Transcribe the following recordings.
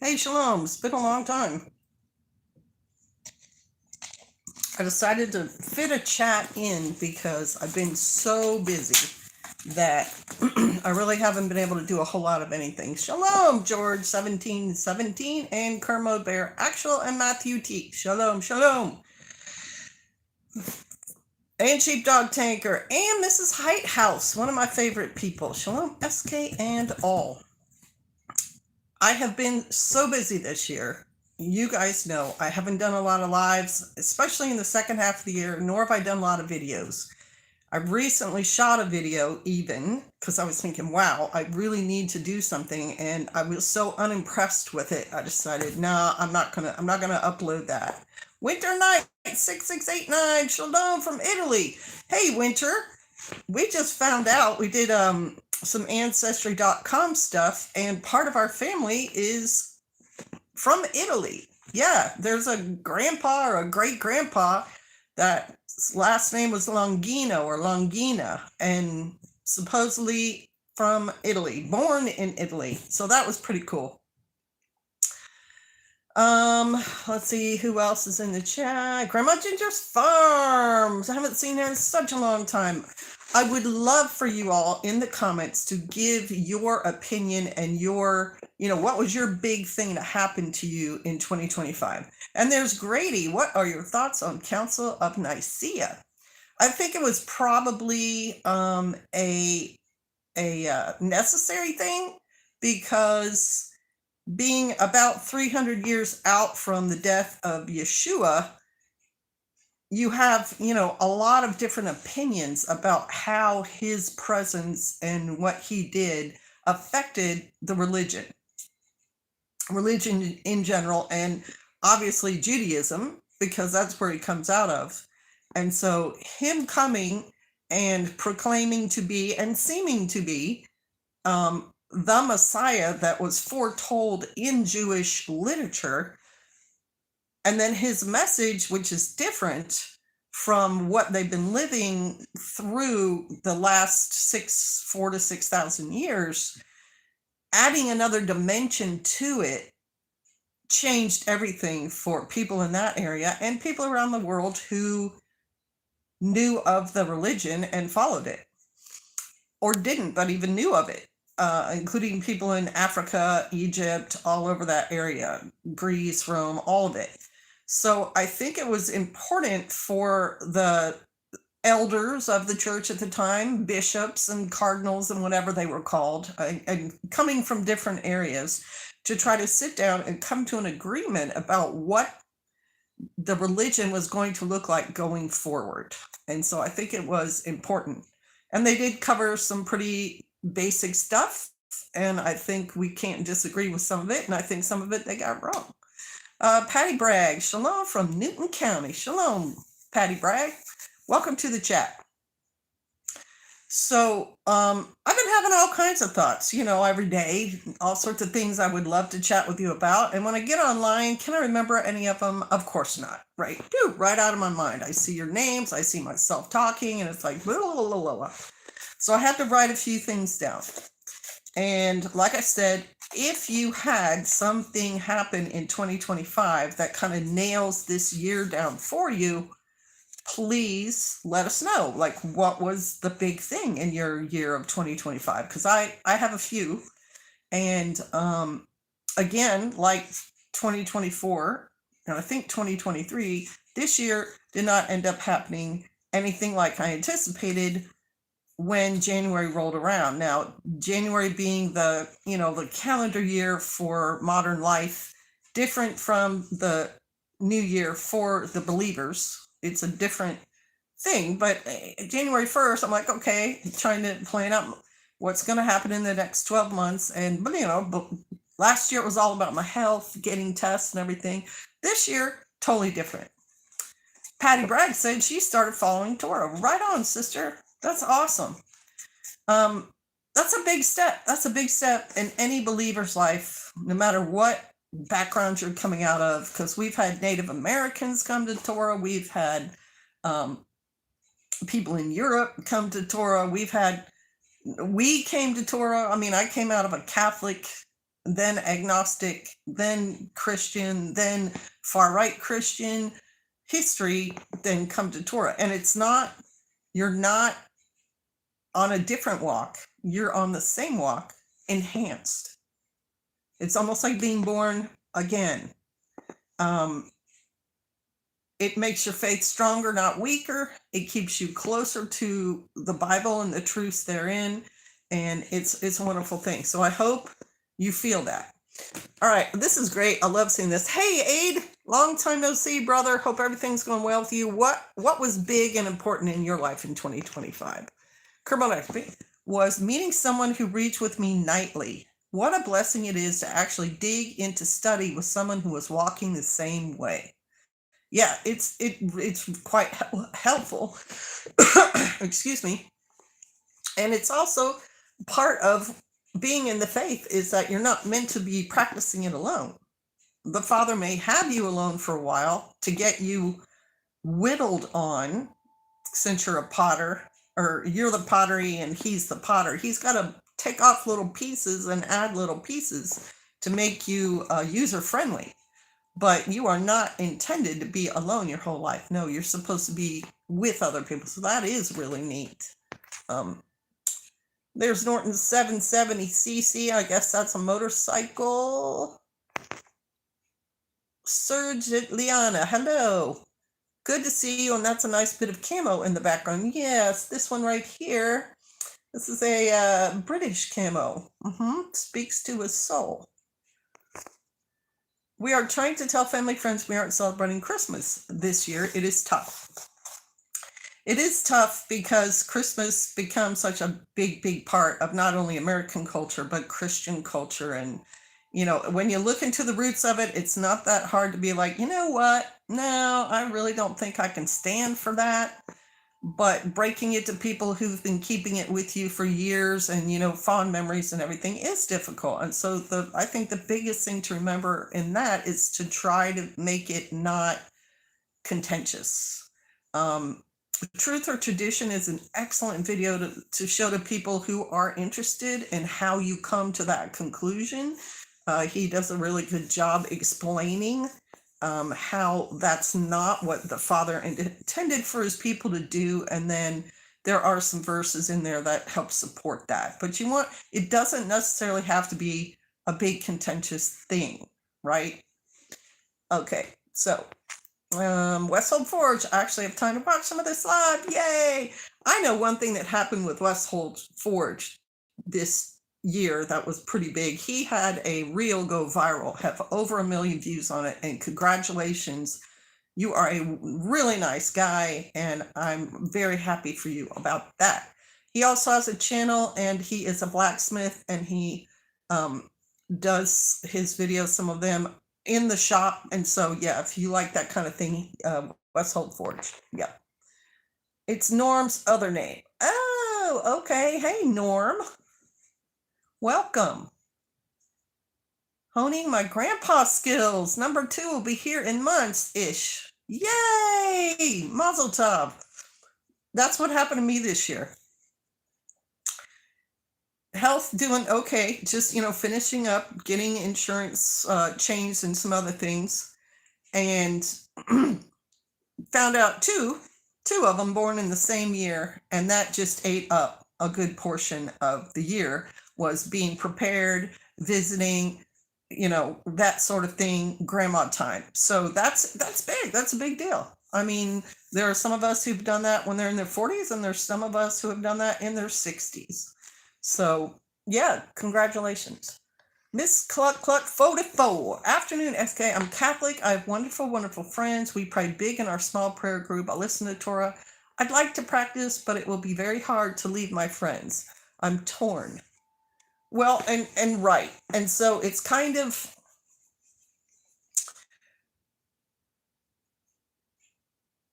Hey, Shalom. It's been a long time. I decided to fit a chat in because I've been so busy that I really haven't been able to do a whole lot of anything. Shalom, George 1717 and Kermo Bear Actual and Matthew T. Shalom, shalom. And Sheepdog Tanker and Mrs. Height House, one of my favorite people. Shalom, SK and all. I have been so busy this year. You guys know I haven't done a lot of lives, especially in the second half of the year, nor have I done a lot of videos. I recently shot a video even because I was thinking, wow, I really need to do something, and I was so unimpressed with it. I decided, nah, I'm not gonna upload that. Winter Night 6689, Shalom from Italy. Hey, Winter, we just found out we did some ancestry.com stuff, and part of our family is from Italy. Yeah, there's a grandpa or a great grandpa that last name was Longino or Longina, and supposedly from Italy, born in Italy. So that was pretty cool. Let's see who else is in the chat. Grandma Ginger's Farms. I haven't seen her in such a long time. I would love for you all in the comments to give your opinion and your, what was your big thing that happened to you in 2025? And there's Grady. What are your thoughts on Council of Nicaea? I think it was probably a necessary thing, because being about 300 years out from the death of Yeshua, you have, a lot of different opinions about how his presence and what he did affected the religion in general, and obviously Judaism, because that's where he comes out of. And so him coming and proclaiming to be and seeming to be the Messiah that was foretold in Jewish literature, and then his message, which is different from what they've been living through the last 4,000 to 6,000 years, adding another dimension to it changed everything for people in that area and people around the world who knew of the religion and followed it, or didn't, but even knew of it. Including people in Africa, Egypt, all over that area, Greece, Rome, all of it. So I think it was important for the elders of the church at the time, bishops and cardinals and whatever they were called, and coming from different areas, to try to sit down and come to an agreement about what the religion was going to look like going forward. And so I think it was important. And they did cover some pretty basic stuff, and I think we can't disagree with some of it, and I think some of it they got wrong. Patty Bragg, shalom from Newton County. Shalom, Patty Bragg. Welcome to the chat. So I've been having all kinds of thoughts, every day, all sorts of things I would love to chat with you about. And when I get online, can I remember any of them? Of course not, right? Dude, right out of my mind. I see your names, I see myself talking, and it's like, blah, blah, blah, blah. So I had to write a few things down. And like I said, if you had something happen in 2025 that kind of nails this year down for you, please let us know. Like, what was the big thing in your year of 2025? Because I have a few. And again, like 2024, and I think 2023, this year did not end up happening anything like I anticipated when January rolled around. Now, January being the calendar year for modern life, different from the new year for the believers. It's a different thing, but January 1st, I'm like, okay, trying to plan out what's going to happen in the next 12 months. And, but last year it was all about my health, getting tests and everything. This year, totally different. Patty Bragg said she started following Torah. Right on, sister. That's awesome. That's a big step. That's a big step in any believer's life, no matter what background you're coming out of, because we've had Native Americans come to Torah. We've had people in Europe come to Torah. We came to Torah. I mean, I came out of a Catholic then agnostic, then Christian, then far right Christian history, then come to Torah. And you're not on a different walk, you're on the same walk, enhanced. It's almost like being born again. It makes your faith stronger, not weaker. It keeps you closer to the Bible and the truths therein. And it's a wonderful thing. So I hope you feel that. All right, this is great. I love seeing this. Hey, Aid, long time no see, brother. Hope everything's going well with you. What was big and important in your life in 2025? Kermel was meeting someone who reads with me nightly. What a blessing it is to actually dig into study with someone who was walking the same way. Yeah, it's quite helpful. Excuse me. And it's also part of being in the faith is that you're not meant to be practicing it alone. The Father may have you alone for a while to get you whittled on, since you're a potter, or you're the pottery and he's the potter. He's got to take off little pieces and add little pieces to make you user friendly. But you are not intended to be alone your whole life. No, you're supposed to be with other people. So that is really neat. There's Norton's 770cc. I guess that's a motorcycle. Serge Liana, hello. Good to see you. And that's a nice bit of camo in the background. Yes, this one right here. This is a British camo. Speaks to his soul. We are trying to tell family friends we aren't celebrating Christmas this year. It is tough. It is tough because Christmas becomes such a big part of not only American culture, but Christian culture. And, when you look into the roots of it, it's not that hard to be like, you know what? No, I really don't think I can stand for that. But breaking it to people who've been keeping it with you for years and, fond memories and everything is difficult. And so I think the biggest thing to remember in that is to try to make it not contentious. Truth or Tradition is an excellent video to show to people who are interested in how you come to that conclusion. He does a really good job explaining how that's not what the Father intended for his people to do. And then there are some verses in there that help support that. But it doesn't necessarily have to be a big contentious thing, right? Okay, so Westhold Forge, I actually have time to watch some of this live. Yay! I know one thing that happened with Westhold Forge this year that was pretty big. He had a reel go viral, have over 1 million views on it, and congratulations. You are a really nice guy, and I'm very happy for you about that. He also has a channel, and he is a blacksmith, and he does his videos, some of them, in the shop. And so, yeah, if you like that kind of thing, Westhold Forge. Yeah. It's Norm's other name. Oh, okay. Hey, Norm. Welcome. Honing my grandpa skills. Number 2 will be here in months-ish. Yay! Mazel tov. That's what happened to me this year. Health doing okay. Just, finishing up, getting insurance changed and some other things. And found out two of them born in the same year. And that just ate up a good portion of the year. Was being prepared, visiting, that sort of thing, grandma time. So that's big. That's a big deal. I mean, there are some of us who've done that when they're in their 40s, and there's some of us who have done that in their 60s. So, yeah, congratulations. Miss Cluck 44. Afternoon, SK. I'm Catholic. I have wonderful friends. We pray big in our small prayer group. I listen to Torah. I'd like to practice, but it will be very hard to leave my friends. I'm torn. Well, and right. And so it's kind of,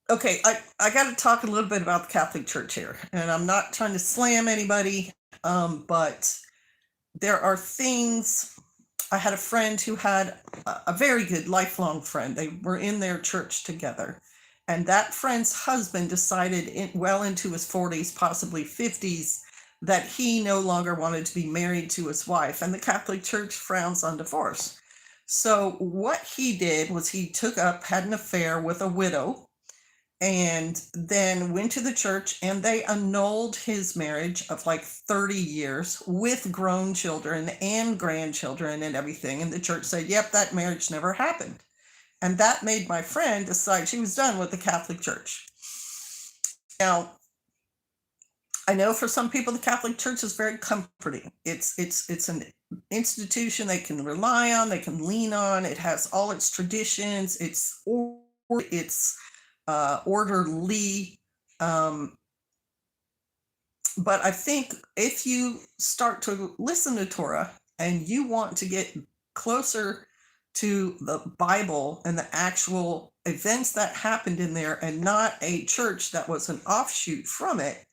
okay, I got to talk a little bit about the Catholic Church here. And I'm not trying to slam anybody, but there are things. I had a friend who had a very good lifelong friend. They were in their church together. And that friend's husband decided well into his 40s, possibly 50s, that he no longer wanted to be married to his wife, and the Catholic Church frowns on divorce. So what he did was he had an affair with a widow, and then went to the church, and they annulled his marriage of like 30 years with grown children and grandchildren and everything. And the church said, yep, that marriage never happened. And that made my friend decide she was done with the Catholic Church. Now, I know for some people the Catholic Church is very comforting. It's an institution they can rely on, they can lean on. It has all its traditions. It's orderly. But I think if you start to listen to Torah and you want to get closer to the Bible and the actual events that happened in there, and not a church that was an offshoot from it,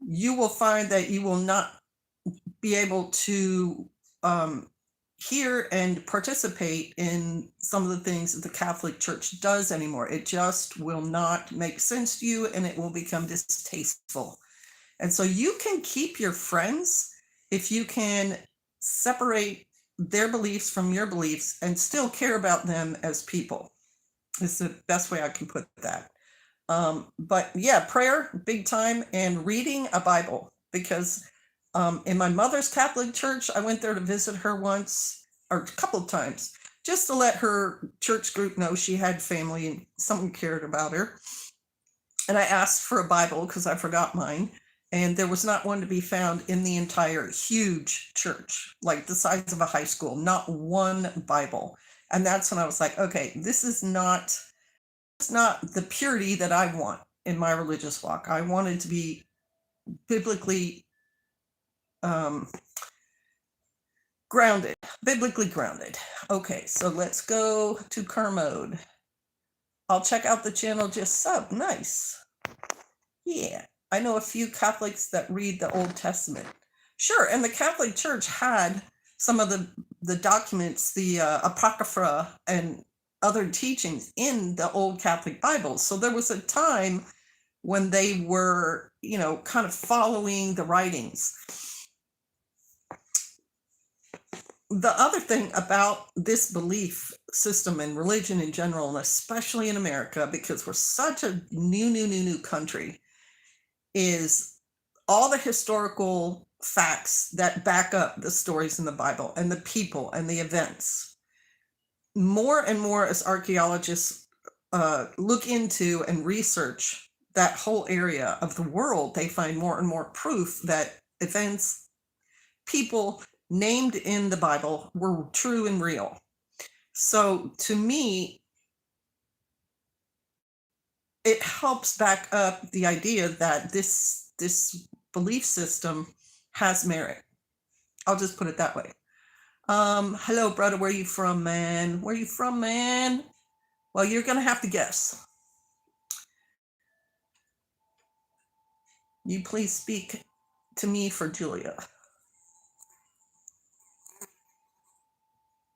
you will find that you will not be able to hear and participate in some of the things that the Catholic Church does anymore. It just will not make sense to you, and it will become distasteful. And so you can keep your friends if you can separate their beliefs from your beliefs and still care about them as people. It's the best way I can put that. But yeah, prayer, big time, and reading a Bible, because in my mother's Catholic church, I went there to visit her once, or a couple of times, just to let her church group know she had family and someone cared about her. And I asked for a Bible because I forgot mine, and there was not one to be found in the entire huge church, like the size of a high school, not one Bible. And that's when I was like, okay, this is not the purity that I want in my religious walk. I wanted to be biblically grounded. Okay, so let's go to Kermode. I'll check out the channel, just sub. Nice. Yeah, I know a few Catholics that read the Old Testament. Sure, and the Catholic Church had some of the documents, the Apocrypha and other teachings in the old Catholic Bible. So there was a time when they were, kind of following the writings. The other thing about this belief system and religion in general, and especially in America, because we're such a new country, is all the historical facts that back up the stories in the Bible and the people and the events. More and more as archaeologists look into and research that whole area of the world, they find more and more proof that events, people named in the Bible were true and real. So to me, it helps back up the idea that this belief system has merit. I'll just put it that way. Hello, brother. Where you from, man? Where you from, man? Well, you're going to have to guess. You please speak to me for Julia.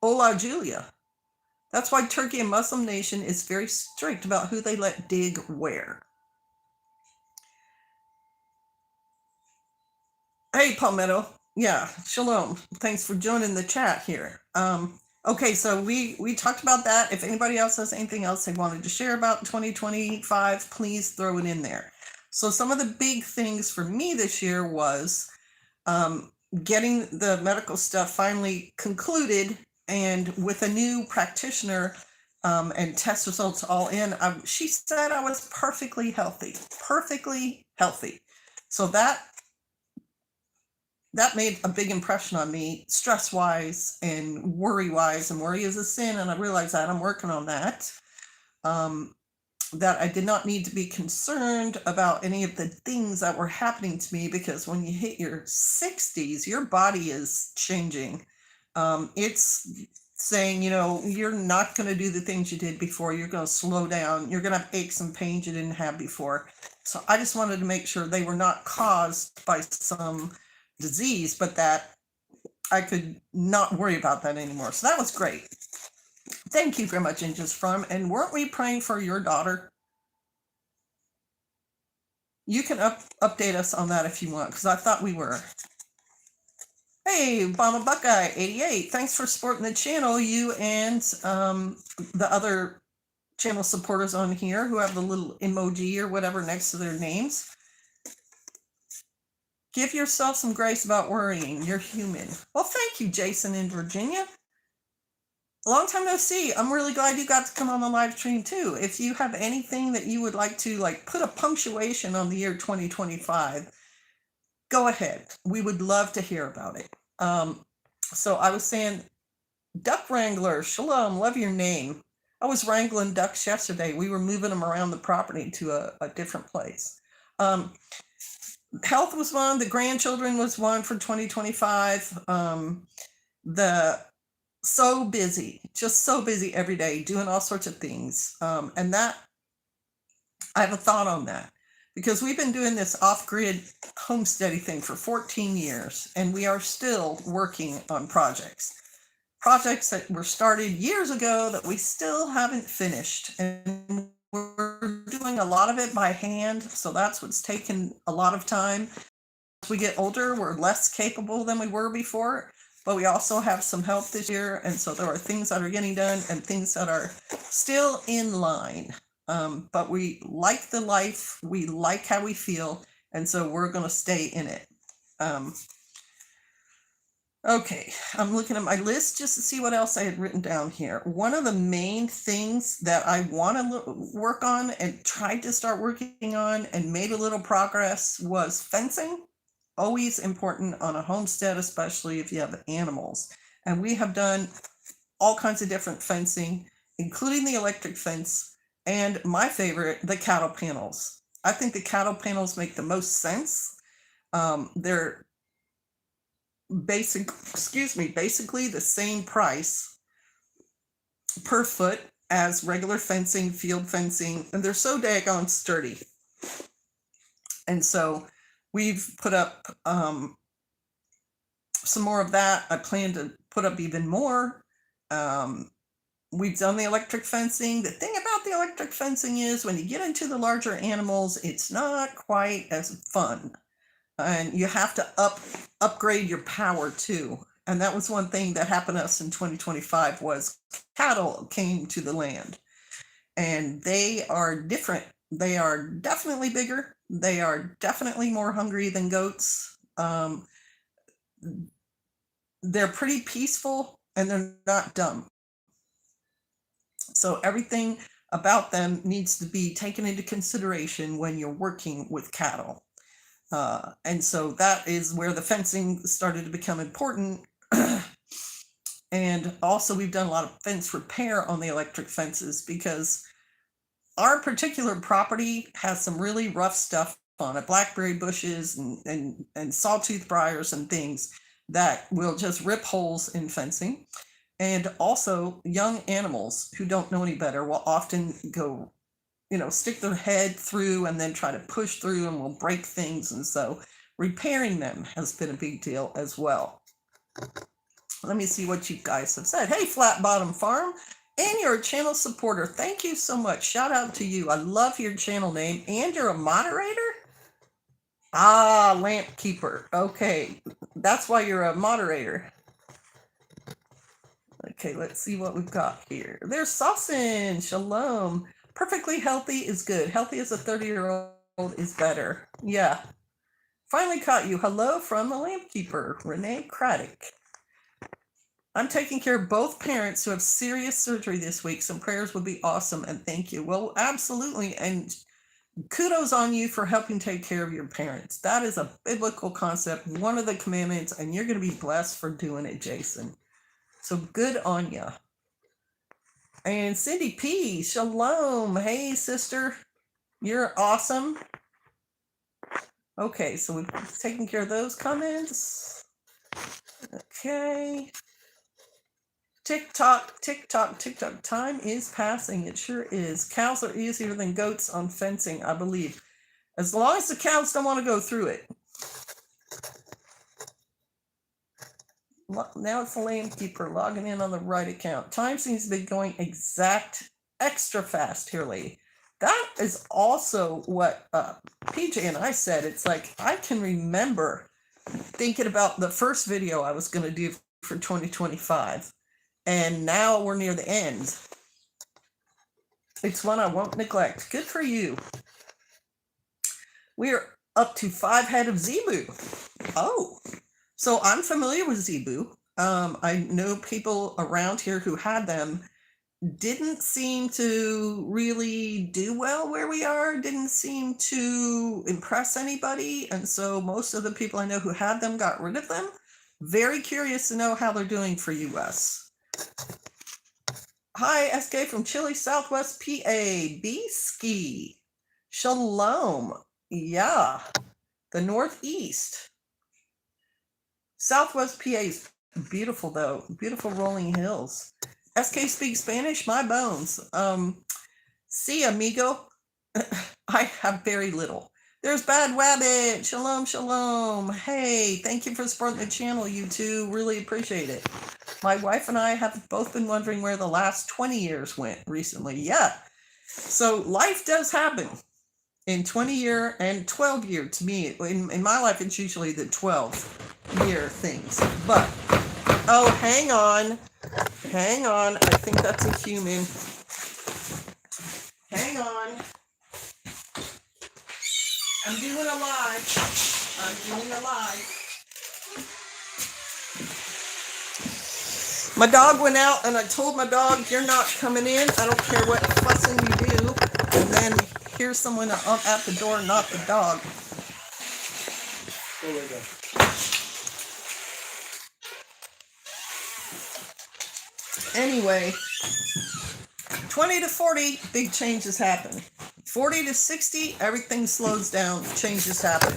Hola, Julia. That's why Turkey, a Muslim nation, is very strict about who they let dig where. Hey, Palmetto. Yeah, shalom. Thanks for joining the chat here. Okay, so we talked about that. If anybody else has anything else they wanted to share about 2025, please throw it in there. So some of the big things for me this year was getting the medical stuff finally concluded, and with a new practitioner and test results all in, she said I was perfectly healthy. So that made a big impression on me, stress-wise and worry-wise, and worry is a sin, and I realized that I'm working on that. That I did not need to be concerned about any of the things that were happening to me, because when you hit your 60s, your body is changing. It's saying, you're not going to do the things you did before. You're going to slow down. You're going to have aches and pains you didn't have before. So I just wanted to make sure they were not caused by some disease, but that I could not worry about that anymore. So that was great. Thank you very much, Angels From. And weren't we praying for your daughter? you can update us on that if you want, because I thought we were. Hey, Obama Buckeye 88, thanks for supporting the channel. You and the other channel supporters on here who have the little emoji or whatever next to their names. Give yourself some grace about worrying. You're human. Well, thank you, Jason in Virginia. Long time no see. I'm really glad you got to come on the live stream too. If you have anything that you would like to put a punctuation on the year 2025, go ahead. We would love to hear about it. So I was saying, Duck Wrangler, shalom, love your name. I was wrangling ducks yesterday. We were moving them around the property to a different place. Health was one. The grandchildren was one for 2025. So busy, just so busy every day, doing all sorts of things. And that, I have a thought on that, because we've been doing this off-grid homesteading thing for 14 years, and we are still working on projects that were started years ago that we still haven't finished. And we're doing a lot of it by hand, so that's what's taken a lot of time. As we get older, we're less capable than we were before. But we also have some help this year, and so there are things that are getting done and things that are still in line. But we like the life, we like how we feel, and so we're going to stay in it. Okay, I'm looking at my list just to see what else I had written down here. One of the main things that I want to work on and tried to start working on and made a little progress was fencing. Always important on a homestead, especially if you have animals. And we have done all kinds of different fencing, including the electric fence, and my favorite, the cattle panels. I think the cattle panels make the most sense. They're basically the same price per foot as regular fencing, field fencing, and they're so daggone sturdy. And so we've put up some more of that. I plan to put up even more. We've done the electric fencing. The thing about the electric fencing is when you get into the larger animals, it's not quite as fun. And you have to upgrade your power too. And that was one thing that happened to us in 2025 was cattle came to the land. And they are different. They are definitely bigger. They are definitely more hungry than goats. They're pretty peaceful and they're not dumb. So everything about them needs to be taken into consideration when you're working with cattle. And so that is where the fencing started to become important. And also we've done a lot of fence repair on the electric fences because our particular property has some really rough stuff on it, blackberry bushes and sawtooth briars and things that will just rip holes in fencing. And also young animals who don't know any better will often go, stick their head through and then try to push through and will break things. And so repairing them has been a big deal as well. Let me see what you guys have said. Hey, Flat Bottom Farm, and you're a channel supporter. Thank you so much. Shout out to you. I love your channel name. And you're a moderator? Ah, Lamp Keeper. Okay, that's why you're a moderator. Okay, let's see what we've got here. There's Saucin. Shalom. Perfectly healthy is good. Healthy as a 30-year-old is better. Yeah. Finally caught you. Hello from the Lamp Keeper, Renee Craddock. I'm taking care of both parents who have serious surgery this week. Some prayers would be awesome, and thank you. Well, absolutely, and kudos on you for helping take care of your parents. That is a biblical concept, one of the commandments, and you're going to be blessed for doing it, Jason. So good on you. And Cindy P, shalom. Hey, sister. You're awesome. Okay, so we've taken care of those comments. Okay. Tick tock, tick tock, tick tock. Time is passing. It sure is. Cows are easier than goats on fencing, I believe. As long as the cows don't want to go through it. Now it's the Lamp Keeper logging in on the right account. Time seems to be going extra fast here lately. That is also what PJ and I said. It's like I can remember thinking about the first video I was going to do for 2025, and now we're near the end. It's one I won't neglect. Good for you. We're up to 5 head of zebu. Oh, so I'm familiar with zebu. I know people around here who had them. Didn't seem to really do well where we are, didn't seem to impress anybody. And so most of the people I know who had them got rid of them. Very curious to know how they're doing for US. Hi, SK from Chile, Southwest PA, B-Ski. Shalom. Yeah, the Northeast. Southwest PA is beautiful though, beautiful rolling hills. SK speaks Spanish, my bones. Sí, amigo. I have very little. There's Bad Wabbit. Shalom, shalom. Hey, thank you for supporting the channel, you two. Really appreciate it. My wife and I have both been wondering where the last 20 years went recently. Yeah. So life does happen in 20-year and 12-year. To me, in my life, it's usually the 12-year things. But, oh, hang on. Hang on. I think that's a human. Hang on. I'm doing a live. I'm doing a live. My dog went out and I told my dog, you're not coming in. I don't care what fussing you do. And then here's someone at the door, not the dog. Oh, there you go. Anyway, 20 to 40, big changes happen. 40 to 60, everything slows down, changes happen.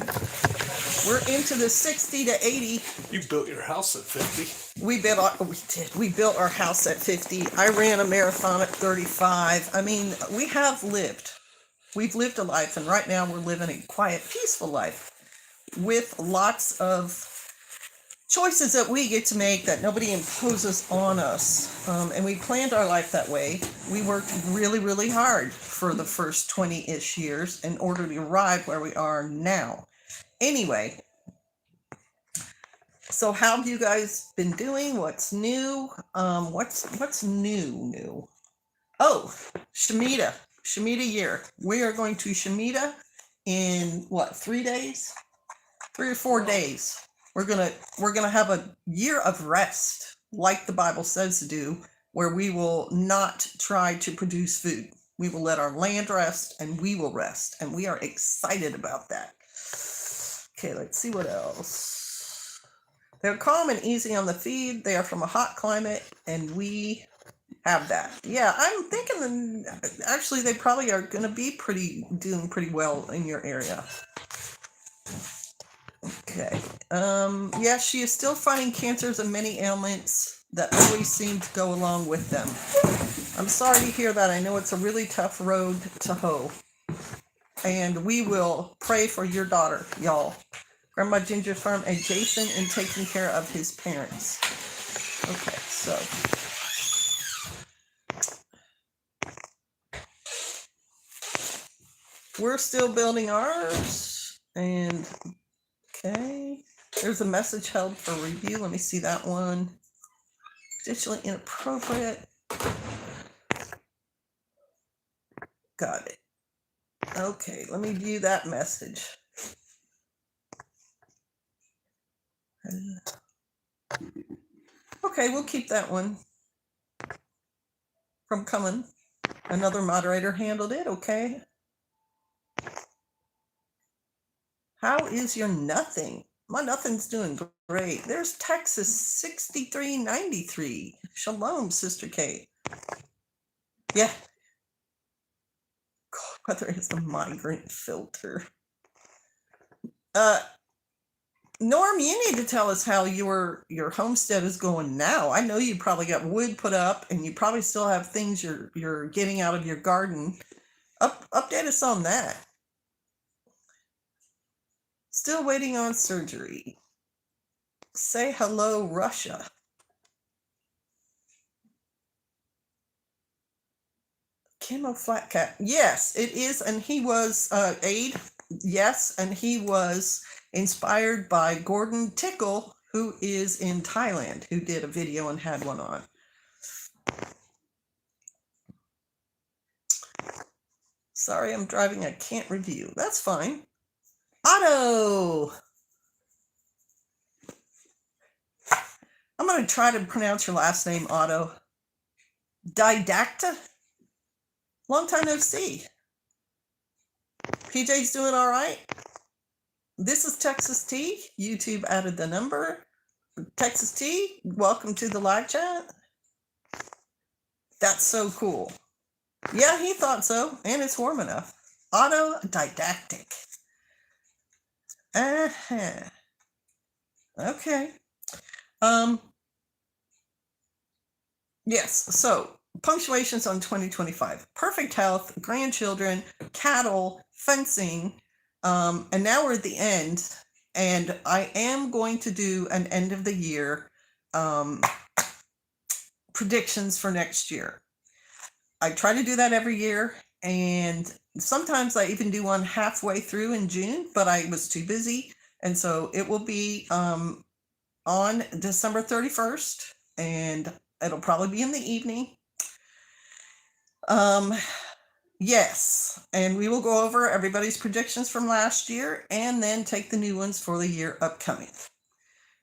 We're into the 60 to 80. You built your house at 50. We built our house at 50. I ran a marathon at 35. I mean, we have lived. We've lived a life, and right now we're living a quiet, peaceful life with lots of choices that we get to make that nobody imposes on us. And we planned our life that way. We worked really, really hard for the first 20-ish years in order to arrive where we are now. Anyway, so how have you guys been doing? What's new? What's new? Oh, Shemitah year. We are going to Shemitah in what, 3 days? 3 or 4 days. We're gonna have a year of rest, like the Bible says to do, where we will not try to produce food. We will let our land rest, and we will rest, and we are excited about that. Okay, let's see what else. They're calm and easy on the feed. They are from a hot climate, and we have that. Yeah, I'm thinking actually they probably are going to be doing pretty well in your area. Okay. Yeah, she is still fighting cancers and many ailments that always seem to go along with them. I'm sorry to hear that. I know it's a really tough road to hoe. And we will pray for your daughter, y'all. Grandma Ginger's farm and Jason and taking care of his parents. Okay, so. We're still building ours. And, okay. There's a message held for review. Let me see that one. Potentially inappropriate. Got it. Okay, let me view that message. Okay, we'll keep that one from coming. Another moderator handled it, okay. How is your nothing? My nothing's doing great. There's Texas 6393. Shalom, Sister Kate. Yeah. God, whether it's a migrant filter. Norm, you need to tell us how your homestead is going now. I know you probably got wood put up, and you probably still have things you're getting out of your garden. Update us on that. Still waiting on surgery. Say hello, Russia. Camo flat cap. Yes, it is. And he was Aid. Yes. And he was inspired by Gordon Tickle, who is in Thailand, who did a video and had one on. Sorry, I'm driving. I can't review. That's fine. Otto. I'm going to try to pronounce your last name, Otto. Didacta? Long time no see. PJ's doing all right. This is Texas T. YouTube added the number. Texas T, welcome to the live chat. That's so cool. Yeah, he thought so, and it's warm enough. Autodidactic. Uh-huh. Okay. Yes, so punctuations on 2025. Perfect health, grandchildren, cattle, fencing, and now we're at the end, and I am going to do an end of the year predictions for next year. I try to do that every year, and sometimes I even do one halfway through in June, but I was too busy, and so it will be on December 31st, and it'll probably be in the evening. Yes, and we will go over everybody's predictions from last year and then take the new ones for the year upcoming.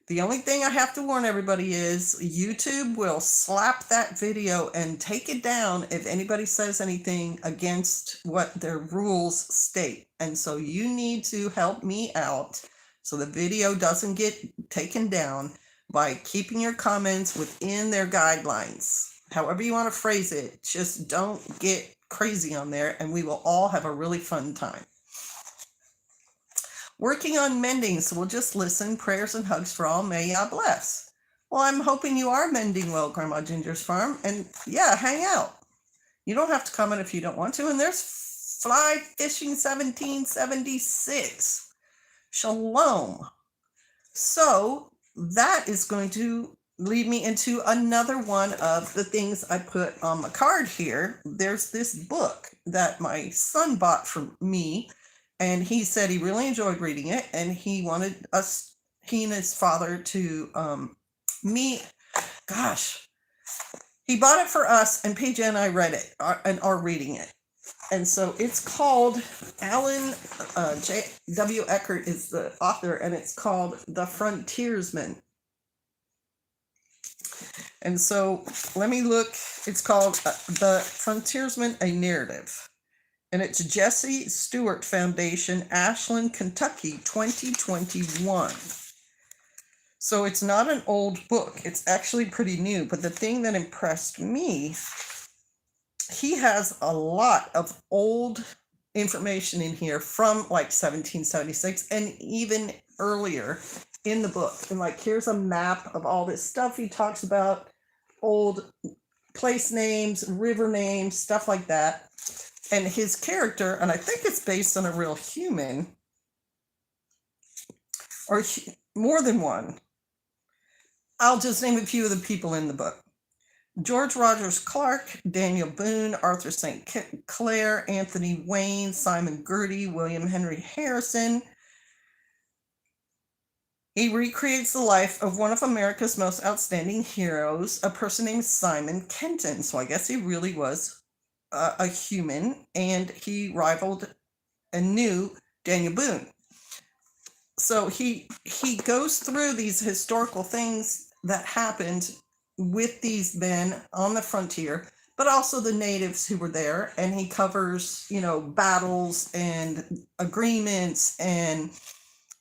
The only thing I have to warn everybody is YouTube will slap that video and take it down if anybody says anything against what their rules state. And so you need to help me out so the video doesn't get taken down by keeping your comments within their guidelines. However you want to phrase it, just don't get crazy on there, and we will all have a really fun time. Working on mending, so we'll just listen. Prayers and hugs for all. May Yah bless. Well, I'm hoping you are mending well, Grandma Ginger's farm, and yeah, hang out. You don't have to comment if you don't want to. And there's Fly Fishing 1776. Shalom. So that is going to lead me into another one of the things I put on the card here. There's this book that my son bought for me, and he said he really enjoyed reading it, and he wanted us, he and his father, to he bought it for us, and PJ and I read it and are reading it. And so it's called, Alan J.W. Eckert is the author, and it's called The Frontiersman. And so let me look. It's called The Frontiersman, A Narrative. And it's Jesse Stewart Foundation, Ashland, Kentucky, 2021. So it's not an old book. It's actually pretty new. But the thing that impressed me, he has a lot of old information in here from like 1776 and even earlier in the book. And like, here's a map of all this stuff. He talks about old place names, river names, stuff like that. And his character, and I think it's based on a real human, or more than one. I'll just name a few of the people in the book. George Rogers Clark, Daniel Boone, Arthur St. Clair, Anthony Wayne, Simon Girty, William Henry Harrison. He recreates the life of one of America's most outstanding heroes, a person named Simon Kenton. So I guess he really was a human, and he rivaled and knew Daniel Boone. So he goes through these historical things that happened with these men on the frontier, but also the natives who were there, and he covers, battles and agreements and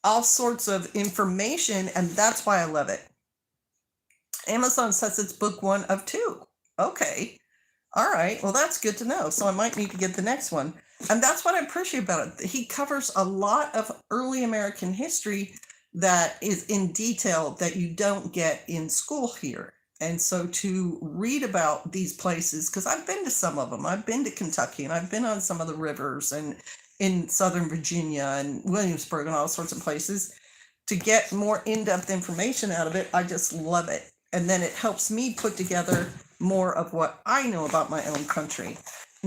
all sorts of information, and that's why I love it. Amazon says it's book 1 of 2. Okay. All right. Well, that's good to know. So I might need to get the next one. And that's what I appreciate about it. He covers a lot of early American history that is in detail that you don't get in school here. And so to read about these places, because I've been to some of them. I've been to Kentucky, and I've been on some of the rivers and in Southern Virginia and Williamsburg and all sorts of places. To get more in-depth information out of it, I just love it. And then it helps me put together more of what I know about my own country.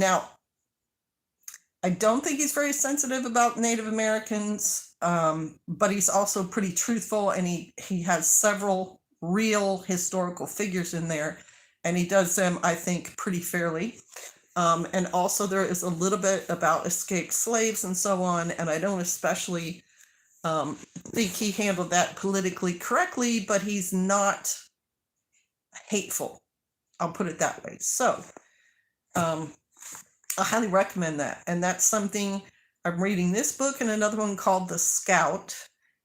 Now, I don't think he's very sensitive about Native Americans, but he's also pretty truthful, and he has several real historical figures in there, and he does them, I think, pretty fairly. And also there is a little bit about escaped slaves and so on, and I don't especially think he handled that politically correctly, but he's not hateful. I'll put it that way. So I highly recommend that. And that's something I'm reading this book and another one called The Scout.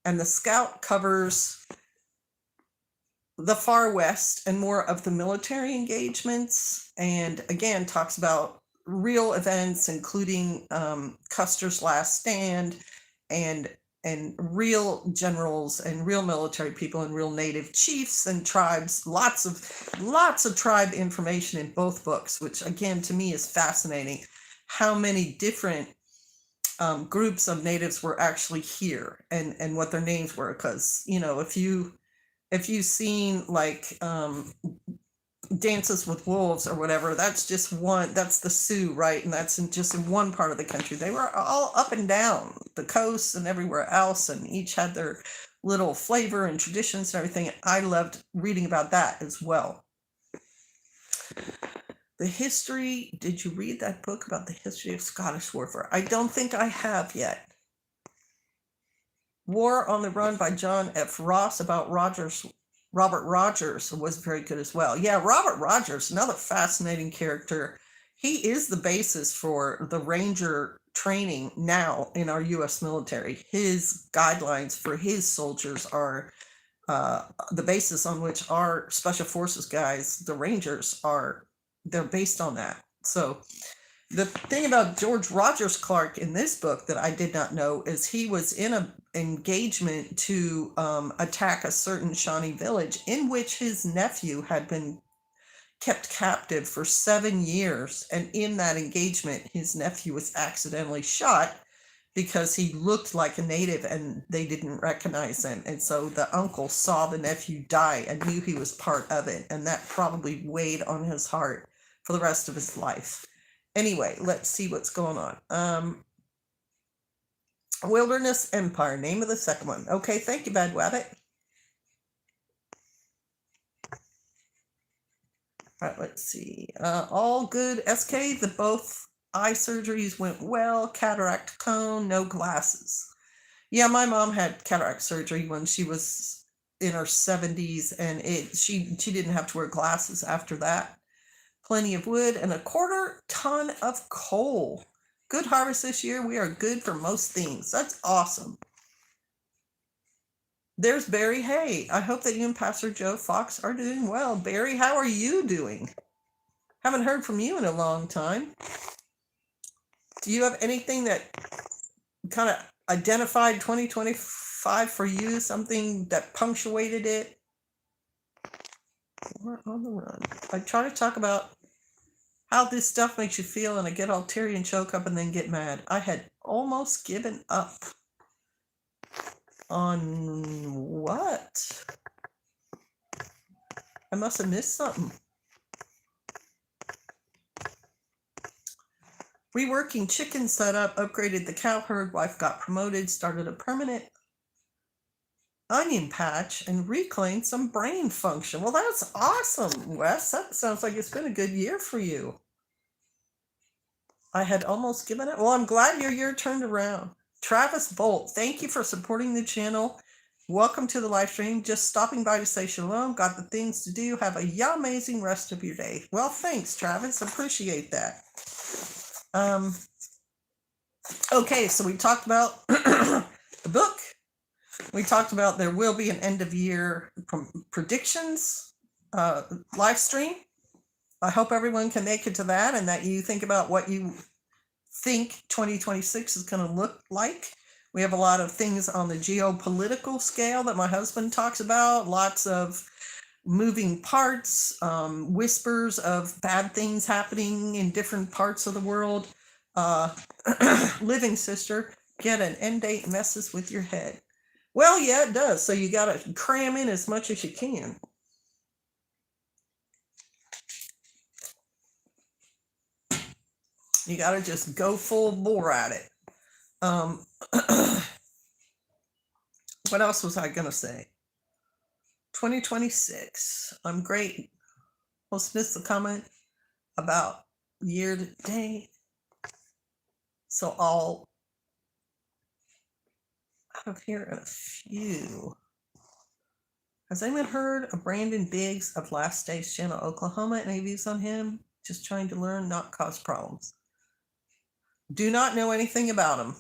And The Scout covers the far west and more of the military engagements, and again talks about real events, including Custer's last stand, and real generals and real military people and real native chiefs and tribes. Lots of tribe information in both books, which again to me is fascinating. How many different groups of natives were actually here, and what their names were, because if you've seen like Dances with Wolves or whatever, that's just one, that's the Sioux, right? And that's just in one part of the country. They were all up and down the coast and everywhere else, and each had their little flavor and traditions and everything. I loved reading about that as well. The history, did you read that book about the history of Scottish warfare? I don't think I have yet. War on the Run by John F. Ross about Robert Rogers was very good as well. Yeah, Robert Rogers, another fascinating character. He is the basis for the Ranger training now in our U.S. military. His guidelines for his soldiers are the basis on which our Special Forces guys, the Rangers, they're based on that. So the thing about George Rogers Clark in this book that I did not know is he was in an engagement to attack a certain Shawnee village in which his nephew had been kept captive for 7 years. And in that engagement, his nephew was accidentally shot because he looked like a native and they didn't recognize him. And so the uncle saw the nephew die and knew he was part of it. And that probably weighed on his heart for the rest of his life. Anyway, let's see what's going on. Wilderness Empire, name of the second one. Okay, thank you, Bad Wabbit. All right, let's see. All good, SK. The both eye surgeries went well. Cataract cone, no glasses. Yeah, my mom had cataract surgery when she was in her 70s, and she didn't have to wear glasses after that. Plenty of wood and a 1/4 ton of coal. Good harvest this year. We are good for most things. That's awesome. There's Barry. Hey, I hope that you and Pastor Joe Fox are doing well. Barry, how are you doing? Haven't heard from you in a long time. Do you have anything that kind of identified 2025 for you? Something that punctuated it? We're on the run. I try to talk about how this stuff makes you feel, and I get all teary and choke up and then get mad. I had almost given up on what? I must have missed something. Reworking chicken setup, upgraded the cow herd, wife got promoted, started a permanent onion patch, and reclaimed some brain function. Well, that's awesome, Wes. That sounds like it's been a good year for you. I had almost given it. Well, I'm glad your year turned around. Travis Bolt, thank you for supporting the channel. Welcome to the live stream. Just stopping by to say shalom. Got the things to do. Have a amazing rest of your day. Well, thanks, Travis. Appreciate that. Okay, so we talked about the book. We talked about there will be an end of year predictions live stream. I hope everyone can make it to that, and that you think about what you think 2026 is going to look like. We have a lot of things on the geopolitical scale that my husband talks about, lots of moving parts, whispers of bad things happening in different parts of the world. Living sister, get an end date messes with your head. Well, yeah, it does. So you got to cram in as much as you can. You got to just go full bore at it. Um, what else was I going to say? 2026. I'm great. Most missed the comment about year to date. So I'll out of here in a few. Has anyone heard of Brandon Biggs of Last Days Channel, Oklahoma? Any views on him? Just trying to learn, not cause problems. Do not know anything about him.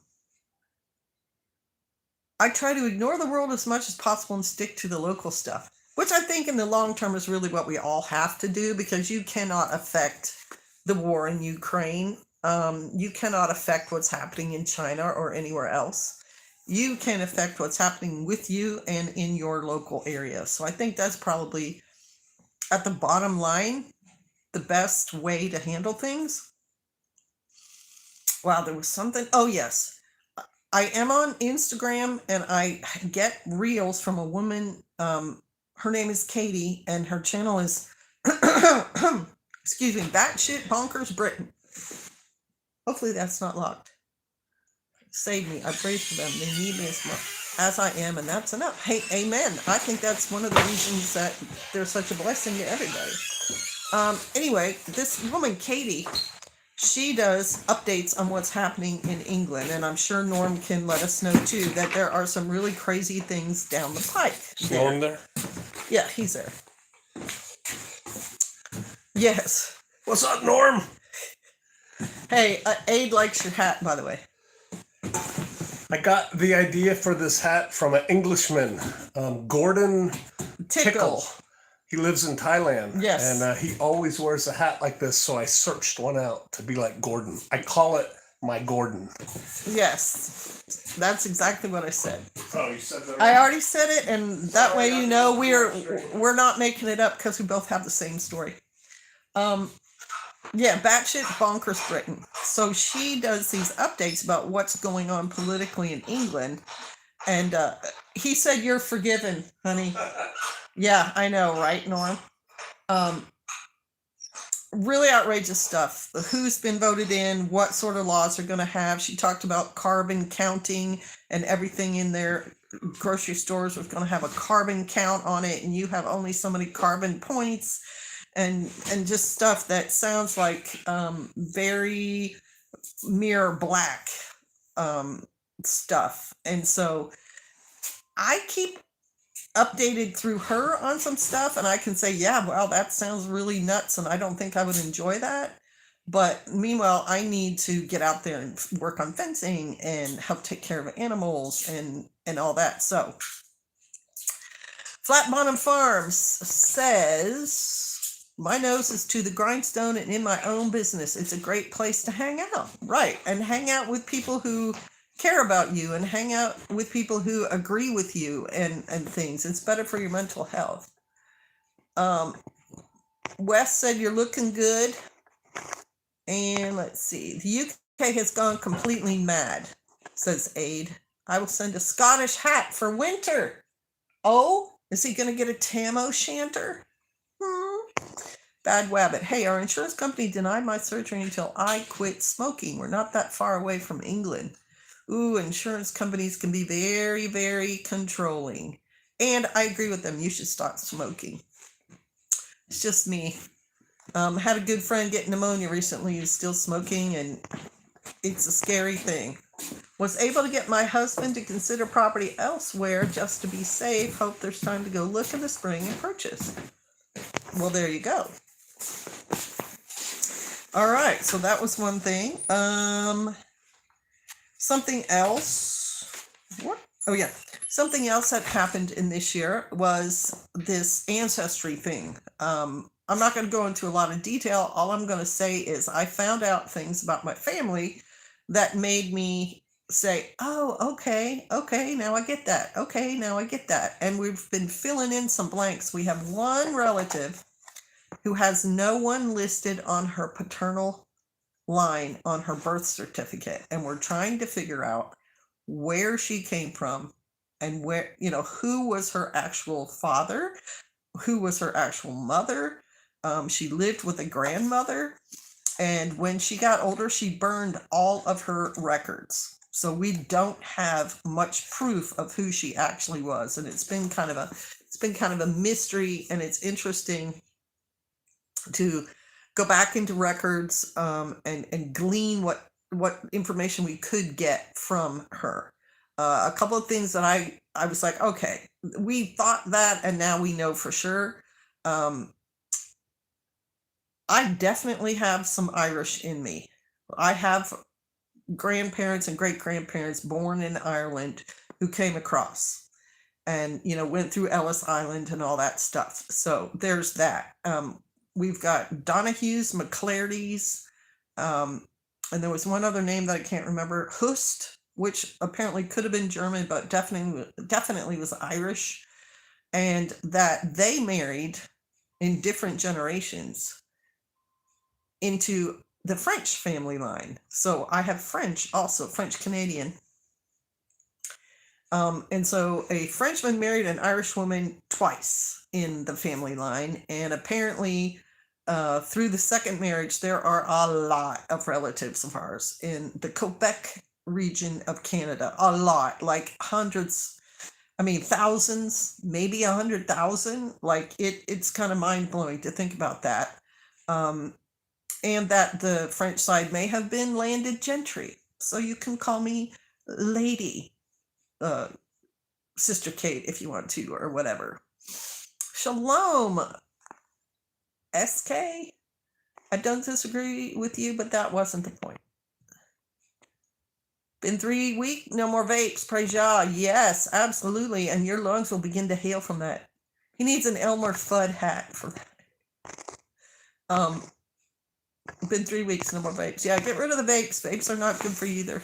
I try to ignore the world as much as possible and stick to the local stuff, which I think in the long term is really what we all have to do, because you cannot affect the war in Ukraine. You cannot affect what's happening in China or anywhere else. You can affect what's happening with you and in your local area. So I think that's probably, at the bottom line, the best way to handle things. Wow, there was something. Oh, yes. I am on Instagram and I get reels from a woman. Her name is Katie and her channel is, excuse me, Batshit Bonkers Britain. Hopefully that's not locked. Save me. I pray for them. They need me as I am, and that's enough. Hey, amen. I think that's one of the reasons that they're such a blessing to everybody. Anyway, this woman, Katie, she does updates on what's happening in England, and I'm sure Norm can let us know too that there are some really crazy things down the pike. Is Norm there? Yeah, he's there. Yes. What's up, Norm? Hey, Aid likes your hat, by the way. I got the idea for this hat from an Englishman, Gordon Tickle. He lives in Thailand. Yes. And he always wears a hat like this, so I searched one out to be like Gordon. I call it my Gordon. Yes. That's exactly what I said. Oh, you said that right? I already said it, and that way you know we're not making it up because we both have the same story. Yeah, Batshit Bonkers Britain. So she does these updates about what's going on politically in England. And he said, "You're forgiven, honey." Yeah, I know, right, Norm? Really outrageous stuff. Who's been voted in, what sort of laws are going to have. She talked about carbon counting and everything in their grocery stores was going to have a carbon count on it, and you have only so many carbon points. And just stuff that sounds like very Mirror Black stuff. And so I keep updated through her on some stuff, and I can say, yeah, well, that sounds really nuts, and I don't think I would enjoy that. But meanwhile, I need to get out there and work on fencing and help take care of animals and all that. So Flat Bottom Farms says, "My nose is to the grindstone and in my own business. It's a great place to hang out." Right. And hang out with people who care about you and hang out with people who agree with you and things. It's better for your mental health. Wes said, "You're looking good." And let's see. "The UK has gone completely mad," says Aid. "I will send a Scottish hat for winter." Oh, is he going to get a Tam O'Shanter? Bad Wabbit. "Hey, our insurance company denied my surgery until I quit smoking. We're not that far away from England." Ooh, insurance companies can be very, very controlling. And I agree with them. You should stop smoking. It's just me. Had a good friend get pneumonia recently who's still smoking, and it's a scary thing. "Was able to get my husband to consider property elsewhere just to be safe. Hope there's time to go look in the spring and purchase." Well, there you go. All right, so that was one thing. Something else. What? Oh, yeah. Something else that happened in this year was this ancestry thing. I'm not going to go into a lot of detail. All I'm going to say is I found out things about my family that made me say, "Oh, okay, now I get that. Okay, now I get that." And we've been filling in some blanks. We have one relative who has no one listed on her paternal line on her birth certificate, and we're trying to figure out where she came from and where, who was her actual father, who was her actual mother. She lived with a grandmother. And when she got older, she burned all of her records. So we don't have much proof of who she actually was. And it's been kind of a mystery, and it's interesting to go back into records and glean what information we could get from her. A couple of things that I was like, okay, we thought that, and now we know for sure. I definitely have some Irish in me. I have grandparents and great grandparents born in Ireland who came across and, went through Ellis Island and all that stuff. So there's that. We've got Donahues, McClartys, and there was one other name that I can't remember, Hust, which apparently could have been German, but definitely was Irish, and that they married in different generations into the French family line. So I have French also, French Canadian. And so a Frenchman married an Irish woman twice in the family line. And apparently through the second marriage, there are a lot of relatives of ours in the Quebec region of Canada. A lot, like hundreds, thousands, maybe 100,000. Like it's kind of mind blowing to think about that. And that the French side may have been landed gentry. So you can call me Lady Sister Kate if you want to, or whatever. Shalom, SK. I don't disagree with you, but that wasn't the point. Been 3 weeks, no more vapes, praise Yah. Yes, absolutely. And your lungs will begin to heal from that. He needs an Elmer Fudd hat for that. Been 3 weeks, no more vapes. Yeah, get rid of the vapes. Vapes are not good for you either.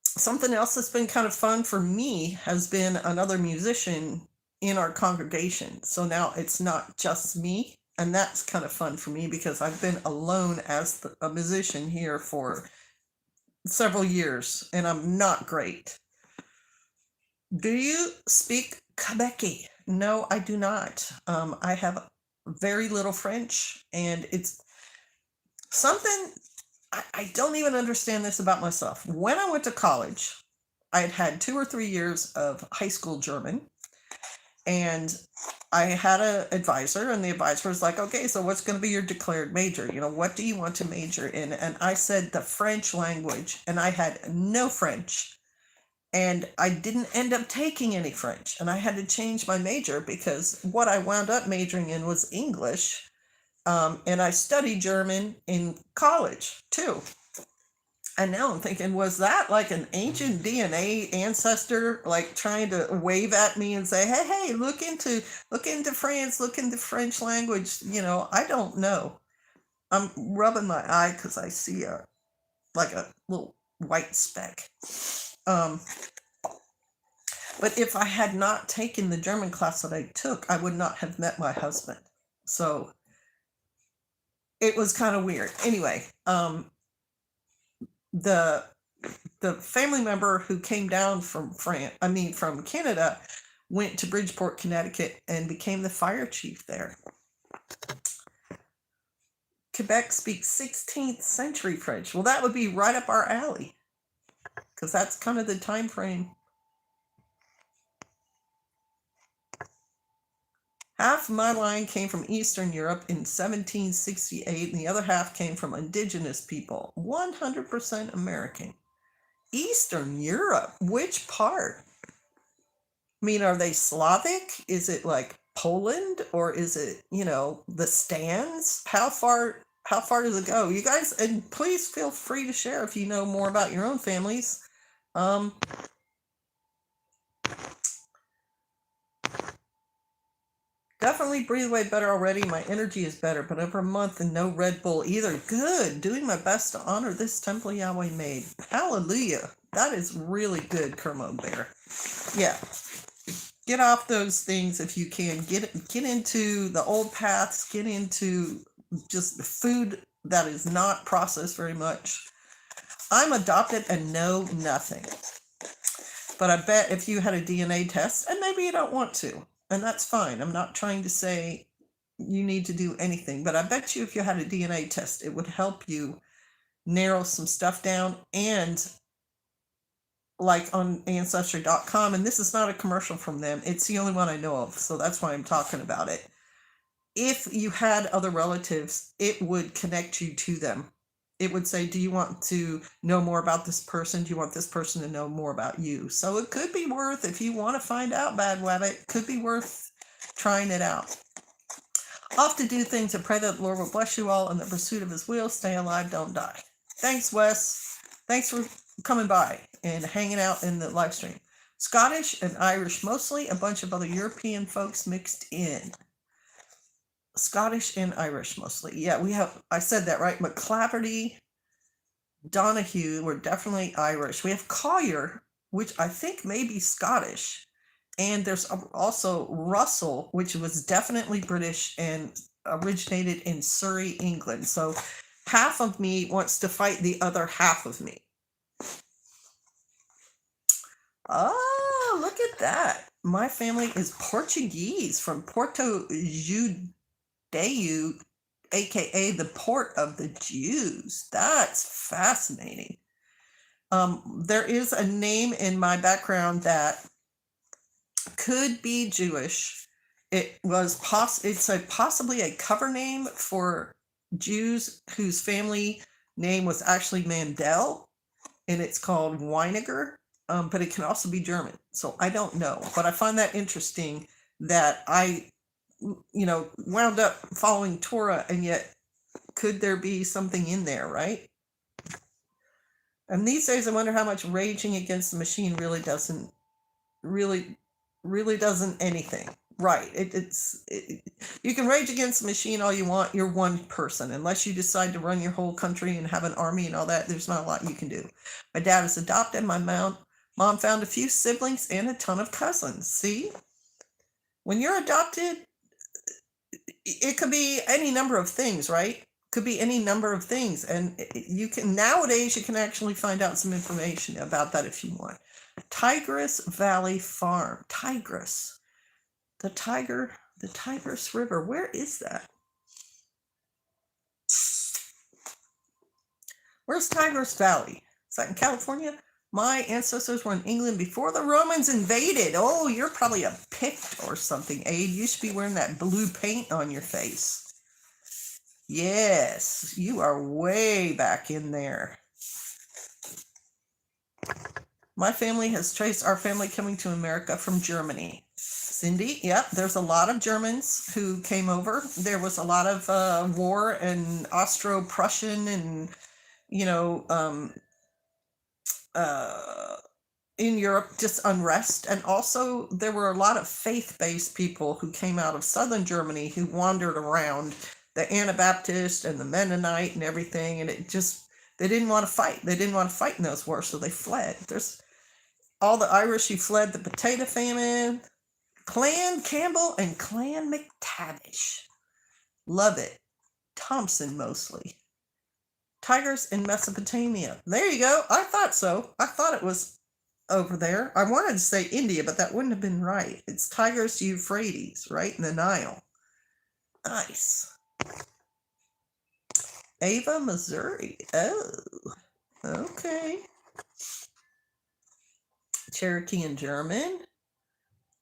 Something else that's been kind of fun for me has been another musician in our congregation. So now it's not just me, and that's kind of fun for me because I've been alone as a musician here for several years, and I'm not great. Do you speak Quebecy? No, I do not. I have very little French, and it's something I don't even understand this about myself. When I went to college, I had 2 or 3 years of high school German, and I had an advisor, and the advisor was like, okay, so what's going to be your declared major? What do you want to major in? And I said the French language, and I had no French. And I didn't end up taking any French, and I had to change my major because what I wound up majoring in was English. And I studied German in college too. And now I'm thinking, was that like an ancient DNA ancestor, like trying to wave at me and say, hey, look into France, look into French language. I don't know. I'm rubbing my eye because I see a little white speck. But if I had not taken the German class that I took, I would not have met my husband. So it was kind of weird. Anyway, the family member who came down from from Canada, went to Bridgeport, Connecticut, and became the fire chief there. Quebec speaks 16th century French. Well, that would be right up our alley, because that's kind of the time frame. Half of my line came from Eastern Europe in 1768, and the other half came from indigenous people. 100% American. Eastern Europe? Which part? Are they Slavic? Is it like Poland? Or is it, the stands? How far does it go? You guys, and please feel free to share if you know more about your own families. Definitely breathe way better already. My energy is better, but over a month and no Red Bull either. Good. Doing my best to honor this temple Yahweh made. Hallelujah. That is really good, Kermo Bear. Yeah. Get off those things if you can. Get into the old paths. Get into just the food that is not processed very much. I'm adopted and know nothing. But I bet if you had a DNA test, and maybe you don't want to, and that's fine. I'm not trying to say you need to do anything. But I bet you if you had a DNA test, it would help you narrow some stuff down. And like on Ancestry.com, and this is not a commercial from them, it's the only one I know of, so that's why I'm talking about it. If you had other relatives, it would connect you to them. It would say, do you want to know more about this person? Do you want this person to know more about you? So it could be worth, if you want to find out, Bad Wabbit, could be worth trying it out. Off to do things and pray that the Lord will bless you all in the pursuit of his will. Stay alive, don't die. Thanks, Wes. Thanks for coming by and hanging out in the live stream. Scottish and Irish mostly, a bunch of other European folks mixed in. Scottish and Irish mostly. Yeah, we have, I said that right. McClafferty, Donahue were definitely Irish. We have Collier, which I think may be Scottish. And there's also Russell, which was definitely British and originated in Surrey, England. So half of me wants to fight the other half of me. Oh, look at that. My family is Portuguese from Porto Judeu, aka the Port of the Jews. That's fascinating. There is a name in my background that could be Jewish. It was possibly a cover name for Jews whose family name was actually Mandel, and it's called Weiniger. But it can also be German. So I don't know. But I find that interesting that I, wound up following Torah, and yet could there be something in there, right? And these days I wonder how much raging against the machine really doesn't anything. Right. You can rage against the machine all you want. You're one person. Unless you decide to run your whole country and have an army and all that, there's not a lot you can do. My dad is adopted. My mom found a few siblings and a ton of cousins. See? When you're adopted, it could be any number of things, right? Could be any number of things. And nowadays you can actually find out some information about that if you want. Tigris Valley Farm. Tigris. The Tigris River. Where is that? Where's Tigris Valley? Is that in California? My ancestors were in England before the Romans invaded. Oh, you're probably a Pict or something, Abe. You should be wearing that blue paint on your face. Yes, you are way back in there. My family has traced our family coming to America from Germany. Cindy, yep, there's a lot of Germans who came over. There was a lot of war and Austro-Prussian and, in Europe, just unrest. And also there were a lot of faith-based people who came out of southern Germany who wandered around, the Anabaptist and the Mennonite and everything. And they didn't want to fight. They didn't want to fight in those wars, so they fled. There's all the Irish who fled the potato famine. Clan Campbell and Clan McTavish. Love it. Thompson mostly. Tigers in Mesopotamia. There you go. I thought so. I thought it was over there. I wanted to say India, but that wouldn't have been right. It's Tigris Euphrates, right? In the Nile. Nice. Ava, Missouri. Oh, okay. Cherokee and German.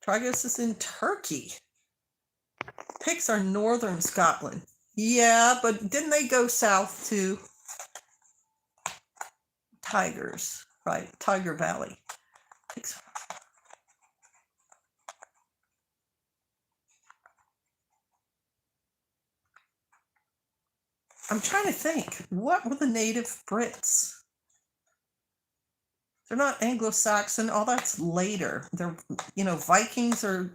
Tigris is in Turkey. Picts are northern Scotland. Yeah, but didn't they go south to Tigers? Right, Tiger Valley. Picts. I'm trying to think. What were the native Brits? They're not Anglo-Saxon. All that's later. They're, Vikings are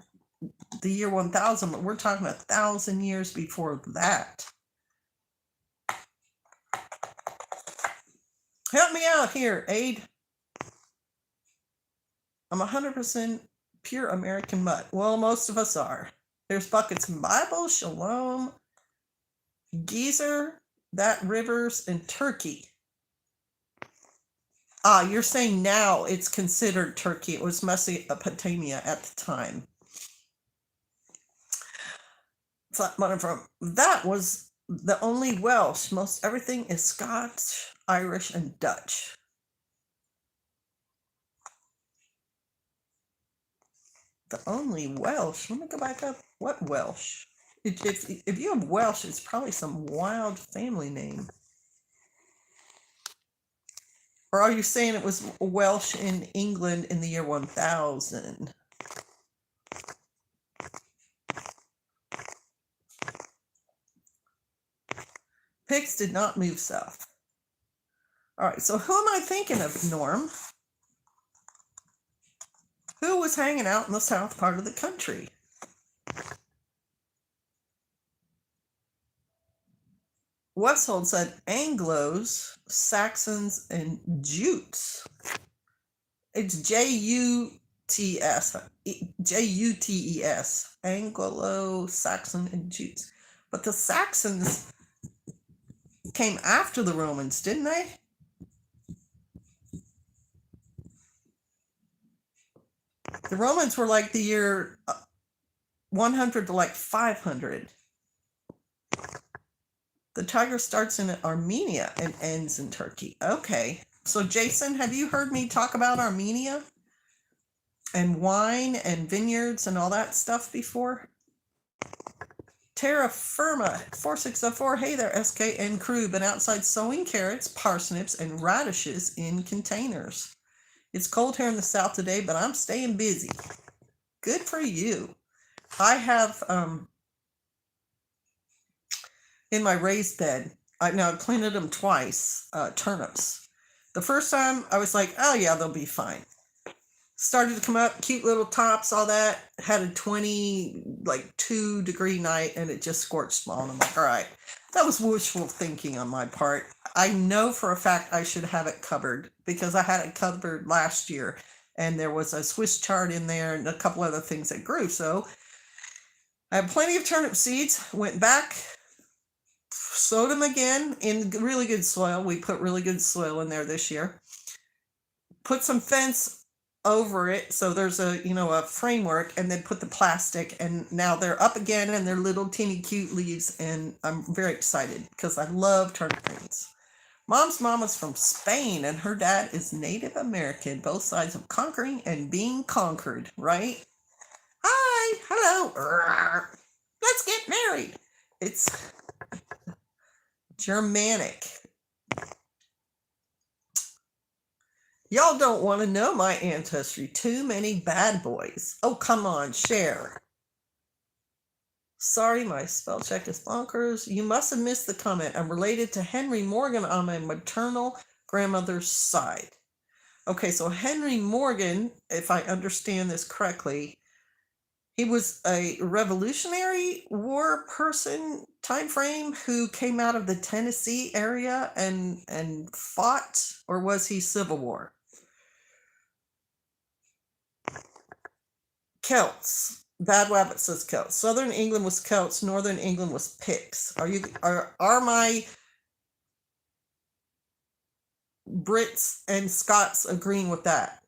the year 1000, but we're talking 1,000 years before that. Help me out here, Aid. I'm 100% pure American mutt. Well, most of us are. There's Buckets and Bible, Shalom, Geezer, that Rivers, and Turkey. Ah, you're saying now it's considered Turkey. It was Mesopotamia at the time. That was the only Welsh. Most everything is Scots, Irish, and Dutch. The only Welsh. Let me go back up. What Welsh? If you have Welsh, it's probably some wild family name. Or are you saying it was Welsh in England in the year 1000? Picts did not move south. All right, so who am I thinking of, Norm? Who was hanging out in the south part of the country? Westhold said Anglos, Saxons, and Jutes. It's J-U-T-S. J-U-T-E-S. Anglo-Saxon and Jutes. But the Saxons came after the Romans, didn't they? The Romans were like the year 100 to like 500. The tiger starts in Armenia and ends in Turkey. Okay. So, Jason, have you heard me talk about Armenia and wine and vineyards and all that stuff before? Terra Firma 4604. Hey there, SK and crew. Been outside sowing carrots, parsnips, and radishes in containers. It's cold here in the south today, but I'm staying busy. Good for you. I have in my raised bed, I've planted them twice, turnips. The first time I was like, oh yeah, they'll be fine. Started to come up, cute little tops, all that. Had a 22-degree night and it just scorched them all. And I'm like, all right, that was wishful thinking on my part. I know for a fact I should have it covered because I had it covered last year and there was a Swiss chard in there and a couple other things that grew. So I have plenty of turnip seeds, went back, sowed them again in really good soil. We put really good soil in there this year. Put some fence over it so there's a framework, and then put the plastic, and now they're up again and they're little teeny cute leaves, and I'm very excited because I love turnip greens. Mom's mom is from Spain and her dad is Native American, both sides of conquering and being conquered, right? Hi, hello, let's get married. It's Germanic. Y'all don't want to know my ancestry. Too many bad boys. Oh, come on, share. Sorry, my spell check is bonkers. You must have missed the comment. I'm related to Henry Morgan on my maternal grandmother's side. Okay, so Henry Morgan, if I understand this correctly, he was a Revolutionary War person time frame who came out of the Tennessee area and fought, or was he Civil War? Celts. Bad Rabbit says Celts. Southern England was Celts. Northern England was Picts. Are my Brits and Scots agreeing with that?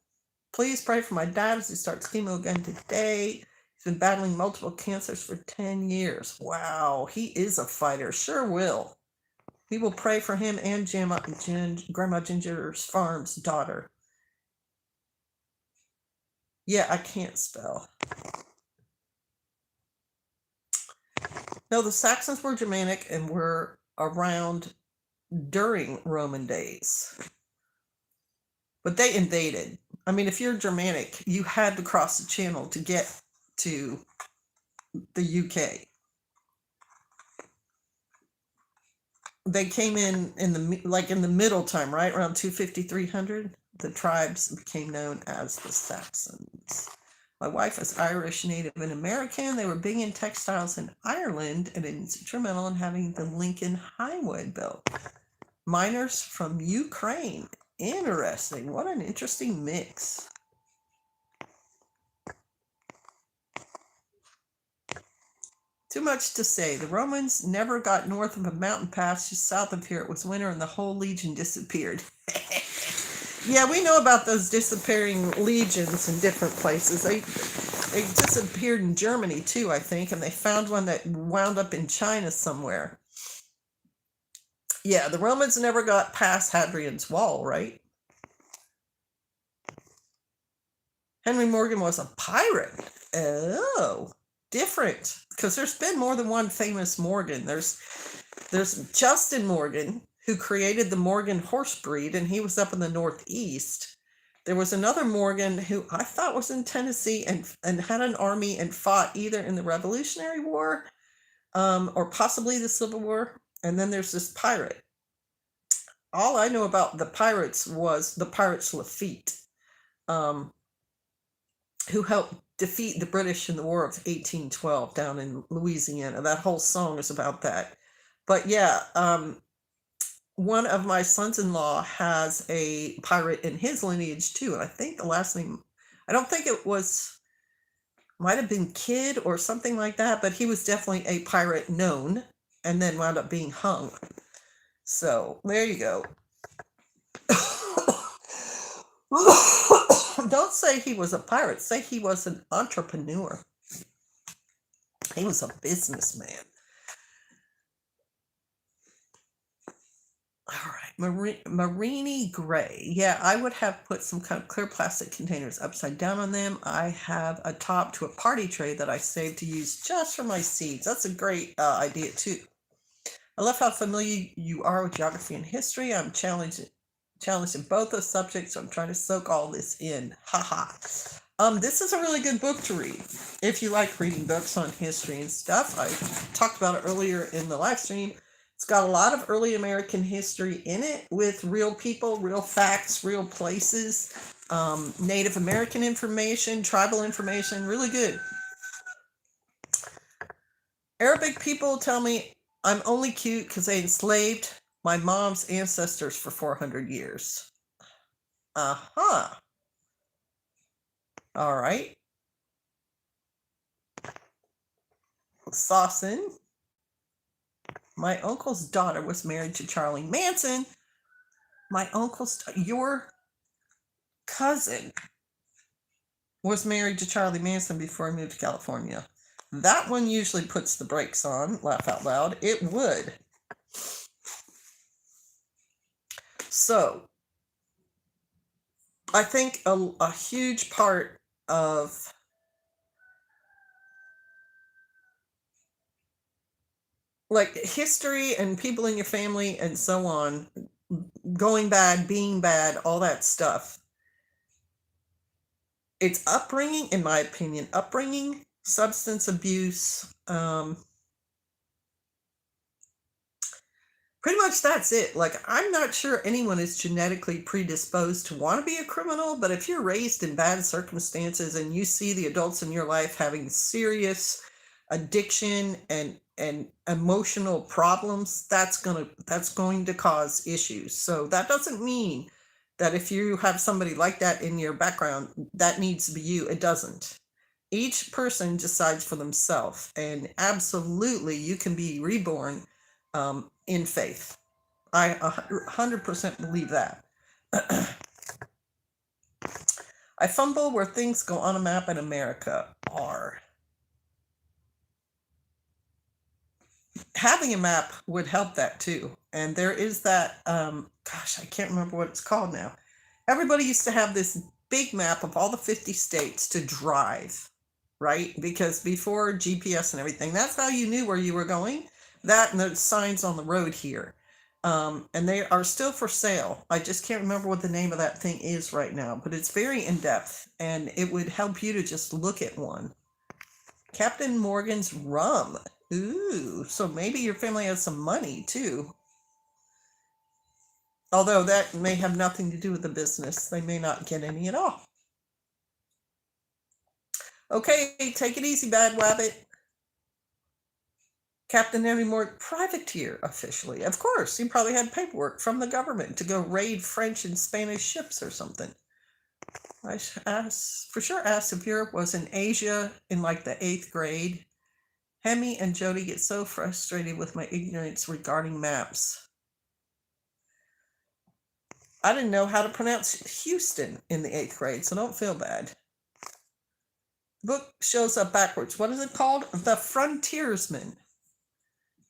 Please pray for my dad as he starts chemo again today. He's been battling multiple cancers for 10 years. Wow, he is a fighter. Sure will. We will pray for him and Grandma Ginger's Farm's daughter. Yeah, I can't spell. No, the Saxons were Germanic and were around during Roman days. But they invaded. I mean, if you're Germanic, you had to cross the channel to get to the UK. They came in the middle time, right? Around 250, 300. The tribes became known as the Saxons. My wife is Irish, Native and American. They were big in textiles in Ireland and instrumental in having the Lincoln Highway built. Miners from Ukraine. Interesting. What an interesting mix. Too much to say. The Romans never got north of a mountain pass. Just south of here it was winter and the whole legion disappeared. Yeah, we know about those disappearing legions in different places. It disappeared in Germany too, I think, and they found one that wound up in China somewhere. Yeah, the Romans never got past Hadrian's Wall, right? Henry Morgan was a pirate. Oh, different. Because there's been more than one famous Morgan. There's Justin Morgan, who created the Morgan horse breed, and he was up in the Northeast. There was another Morgan who I thought was in Tennessee and had an army and fought either in the Revolutionary War or possibly the Civil War. And then there's this pirate. All I know about the pirates was the Pirates Lafitte, who helped defeat the British in the War of 1812 down in Louisiana. That whole song is about that. But yeah, one of my sons-in-law has a pirate in his lineage too. And I think the last name, I don't think it was, might have been Kidd or something like that, but he was definitely a pirate known and then wound up being hung. So there you go. Don't say he was a pirate. Say he was an entrepreneur. He was a businessman. All right, Marini Gray. Yeah, I would have put some kind of clear plastic containers upside down on them. I have a top to a party tray that I saved to use just for my seeds. That's a great idea too. I love how familiar you are with geography and history. I'm challenged in both those subjects, so I'm trying to soak all this in. Haha. This is a really good book to read if you like reading books on history and stuff. I talked about it earlier in the live stream. It's got a lot of early American history in it with real people, real facts, real places, Native American information, tribal information, really good. Arabic people tell me I'm only cute because they enslaved my mom's ancestors for 400 years. Uh-huh. All right. Sawson. My uncle's daughter was married to Charlie Manson. Your cousin was married to Charlie Manson before he moved to California. That one usually puts the brakes on. Laugh out loud. It would. So, I think a huge part of like history and people in your family and so on, going bad, being bad, all that stuff. It's upbringing, in my opinion, substance abuse, pretty much that's it. Like, I'm not sure anyone is genetically predisposed to want to be a criminal, but if you're raised in bad circumstances and you see the adults in your life having serious addiction and emotional problems, that's going to cause issues. So that doesn't mean that if you have somebody like that in your background, that needs to be you. It doesn't. Each person decides for themselves, and absolutely you can be reborn in faith. I 100% believe that. I fumble where things go on a map in America are. Having a map would help that too. And there is that, gosh, I can't remember what it's called now. Everybody used to have this big map of all the 50 states to drive, right? Because before GPS and everything, that's how you knew where you were going. That and the signs on the road here. And they are still for sale. I just can't remember what the name of that thing is right now, but it's very in-depth, and it would help you to just look at one. Captain Morgan's rum. Ooh, so maybe your family has some money too. Although that may have nothing to do with the business. They may not get any at all. Okay, take it easy, Bad Wabbit. Captain Henry Morgan, privateer officially. Of course, he probably had paperwork from the government to go raid French and Spanish ships or something. I for sure asked if Europe was in Asia in like the 8th grade. Hemi and Jody get so frustrated with my ignorance regarding maps. I didn't know how to pronounce Houston in the 8th grade, so don't feel bad. book shows up backwards. What is it called? The Frontiersman.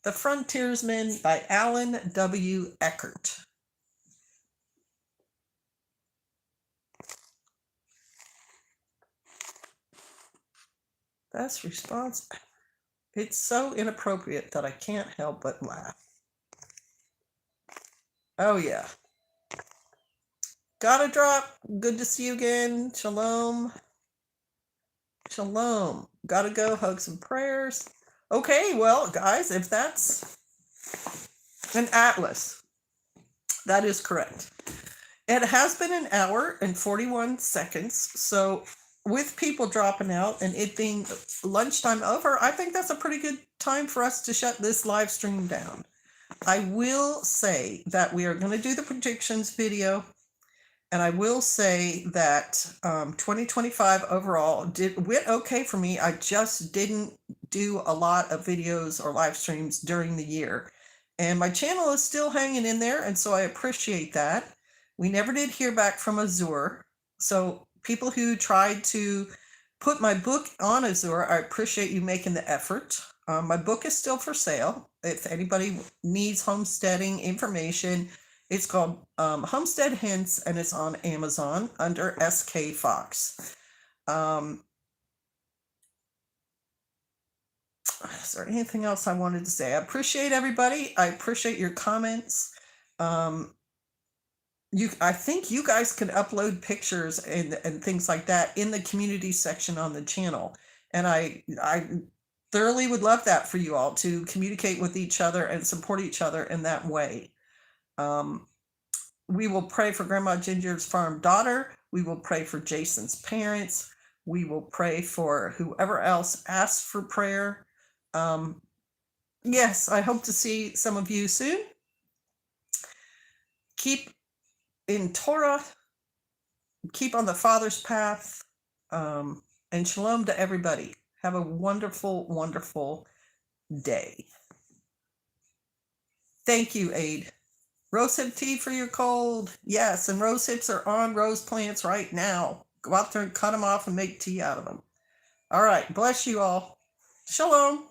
The Frontiersman by Alan W. Eckert. Best response. It's so inappropriate that I can't help but laugh. Oh, yeah. Gotta drop. Good to see you again. Shalom. Shalom. Gotta go. Hugs and prayers. Okay, well, guys, if that's an atlas, that is correct. It has been an hour and 41 seconds. So with people dropping out and it being lunchtime over, I think that's a pretty good time for us to shut this live stream down. I will say that we are going to do the predictions video. And I will say that 2025 overall went okay for me. I just didn't do a lot of videos or live streams during the year. And my channel is still hanging in there, and so I appreciate that. We never did hear back from Azure. So people who tried to put my book on Azure, I appreciate you making the effort. My book is still for sale. If anybody needs homesteading information, it's called Homestead Hints, and it's on Amazon under SK Fox. Is there anything else I wanted to say? I appreciate everybody. I appreciate your comments. I think you guys can upload pictures and things like that in the community section on the channel. And I thoroughly would love that for you all to communicate with each other and support each other in that way. We will pray for Grandma Ginger's farm daughter. We will pray for Jason's parents. We will pray for whoever else asks for prayer. Yes, I hope to see some of you soon. Keep in Torah. Keep on the Father's path. And shalom to everybody. Have a wonderful, wonderful day. Thank you, Aid. Rosehip tea for your cold. Yes, and rose hips are on rose plants right now. Go out there and cut them off and make tea out of them. All right, bless you all. Shalom.